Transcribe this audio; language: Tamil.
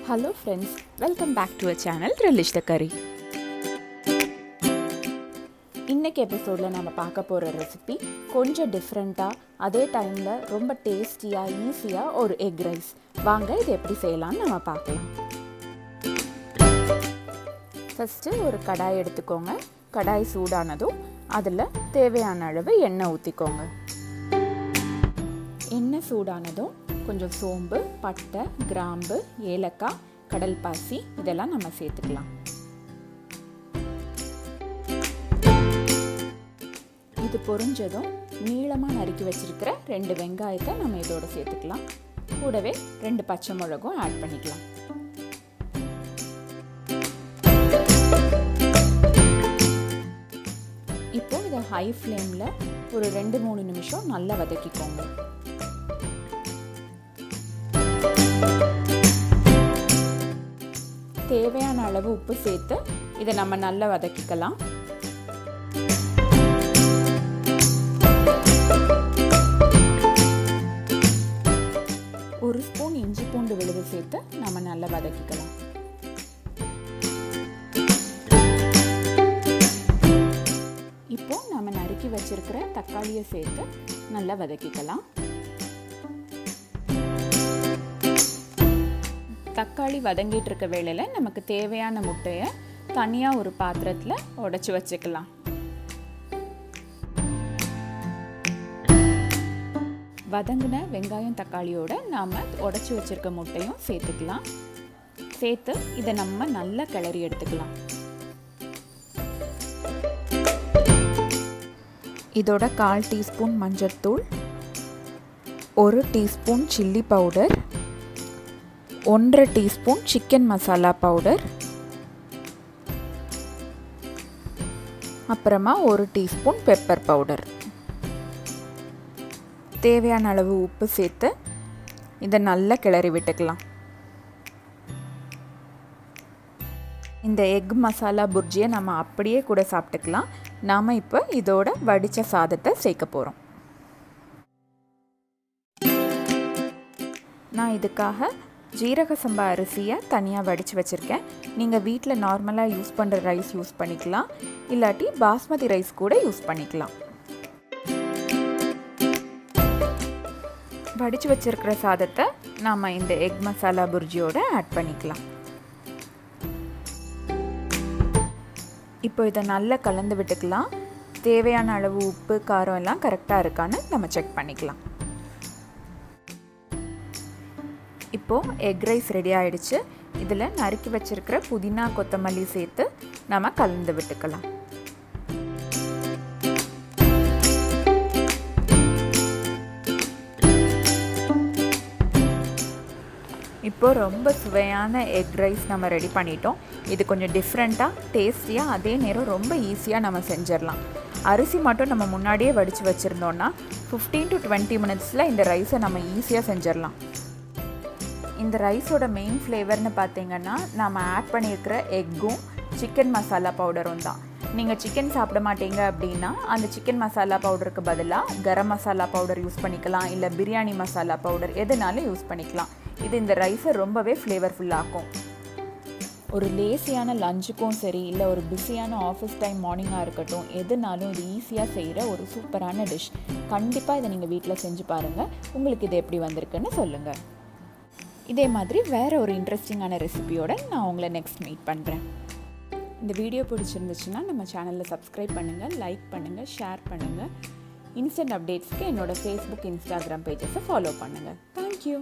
Hello friends, welcome back to our channel Relish the Curry. இன்னைக்கு எபிசோடில் நம்ம பார்க்க போகிற ரெசிபி கொஞ்சம் டிஃப்ரெண்ட்டாக அதே டைமில் ரொம்ப டேஸ்டியாக ஈஸியாக ஒரு எக் ரைஸ். வாங்க இது எப்படி செய்யலாம்னு நம்ம பார்க்கலாம். ஃபஸ்ட்டு ஒரு கடாய் எடுத்துக்கோங்க. கடாய் சூடானதும் அதில் தேவையான அளவு எண்ணெய் ஊற்றிக்கோங்க. எண்ணெய் சூடானதும் கொஞ்சம் சோம்பு, பட்டை, கிராம்பு, ஏலக்காய், கடல் பாசி இதெல்லாம் நம்ம சேர்த்துக்கலாம். இது பொரிஞ்சதும் நீளமாக நறுக்கி வச்சிருக்கிற 2 வெங்காயத்தை நம்ம இதோட சேர்த்துக்கலாம். கூடவே 2 பச்சை மிளகும் ஆட் பண்ணிக்கலாம். இப்போ இதை ஹை ஃப்ளேமில் ஒரு 2-3 நிமிஷம் நல்லா வதக்கிக்கோங்க. தேவையான அளவு உப்பு சேர்த்து இதை நம்ம நல்லா வதக்கிக்கலாம். ஒரு ஸ்பூன் இஞ்சி பூண்டு விழுது சேர்த்து நம்ம நல்லா வதக்கிக்கலாம். இப்போ நம்ம நறுக்கி வச்சிருக்கிற தக்காளியை சேர்த்து நல்லா வதக்கிக்கலாம். தக்காளி வதங்கிட்டு இருக்க வேளையில் நமக்கு தேவையான முட்டையை தனியாக ஒரு பாத்திரத்தில் உடைச்சி வச்சுக்கலாம். வதங்கின வெங்காயம் தக்காளியோட நாம் உடைச்சி வச்சிருக்க முட்டையும் சேர்த்துக்கலாம். சேர்த்து இதை நம்ம நல்லா கிளறி எடுத்துக்கலாம். இதோட 1/4 டீஸ்பூன் மஞ்சள்தூள், 1 teaspoon chilli powder, 1/2 teaspoon chicken masala powder, அப்புறமா 1 டீஸ்பூன் பெப்பர் பவுடர், தேவையான அளவு உப்பு சேர்த்து இதை நல்லா கிளறி விட்டுக்கலாம். இந்த எக் மசாலா புர்ஜியை நம்ம அப்படியே கூட சாப்பிட்டுக்கலாம். நாம் இப்போ இதோட வடித்த சாதத்தை சேர்க்க போகிறோம். நான் இதுக்காக ஜீரக சம்பா அரிசியை தனியாக வடித்து வச்சுருக்கேன். நீங்கள் வீட்டில் நார்மலாக யூஸ் பண்ணுற ரைஸ் யூஸ் பண்ணிக்கலாம், இல்லாட்டி பாஸ்மதி ரைஸ் கூட யூஸ் பண்ணிக்கலாம். வடித்து வச்சுருக்கிற சாதத்தை நாம் இந்த எக் மசாலா புர்ஜியோடு ஆட் பண்ணிக்கலாம். இப்போ இதை நல்லா கலந்து விட்டுக்கலாம். தேவையான அளவு உப்பு, காரம் எல்லாம் கரெக்டாக இருக்கான்னு நம்ம செக் பண்ணிக்கலாம். இப்போது எக் ரைஸ் ரெடி ஆகிடுச்சு. இதில் நறுக்கி வச்சிருக்கிற புதினா, கொத்தமல்லி சேர்த்து நம்ம கலந்து விட்டுக்கலாம். இப்போ ரொம்ப சுவையான எக் ரைஸ் நம்ம ரெடி பண்ணிட்டோம். இது கொஞ்சம் டிஃப்ரெண்ட்டாக, டேஸ்டியாக, அதே நேரம் ரொம்ப ஈஸியாக நம்ம செஞ்சிடலாம். அரிசி மட்டும் நம்ம முன்னாடியே வடித்து வச்சுருந்தோன்னா 15 to 20 மினிட்ஸில் இந்த ரைஸை நம்ம ஈஸியாக செஞ்சிடலாம். இந்த ரைஸோட மெயின் ஃப்ளேவர்னு பார்த்தீங்கன்னா நம்ம ஆட் பண்ணியிருக்கிற எக்கும் சிக்கன் மசாலா பவுடரும் தான். நீங்கள் சிக்கன் சாப்பிட மாட்டீங்க அப்படின்னா அந்த சிக்கன் மசாலா பவுடருக்கு பதிலாக கரம் மசாலா பவுடர் யூஸ் பண்ணிக்கலாம், இல்லை பிரியாணி மசாலா பவுடர் எதுனாலும் யூஸ் பண்ணிக்கலாம். இது இந்த ரைஸை ரொம்பவே ஃப்ளேவர்ஃபுல்லாகும். ஒரு லேசியான லஞ்சுக்கும் சரி, இல்லை ஒரு பிஸியான ஆஃபீஸ் டைம் மார்னிங்காக இருக்கட்டும், எதுனாலும் இது ஈஸியாக செய்கிற ஒரு சூப்பரான டிஷ். கண்டிப்பாக இதை நீங்கள் வீட்டில் செஞ்சு பாருங்கள். உங்களுக்கு இது எப்படி வந்திருக்குன்னு சொல்லுங்கள். இதே மாதிரி வேறு ஒரு இன்ட்ரெஸ்டிங்கான ரெசிபியோடு நான் உங்களை நெக்ஸ்ட் மீட் பண்ணுறேன். இந்த வீடியோ பிடிச்சிருந்துச்சுன்னா நம்ம சேனலில் சப்ஸ்கிரைப் பண்ணுங்கள், லைக் பண்ணுங்கள், ஷேர் பண்ணுங்கள். இன்ஸ்டன்ட் அப்டேட்ஸ்க்கு என்னோடய ஃபேஸ்புக், இன்ஸ்டாகிராம் பேஜஸை ஃபாலோ பண்ணுங்கள். தேங்க்யூ.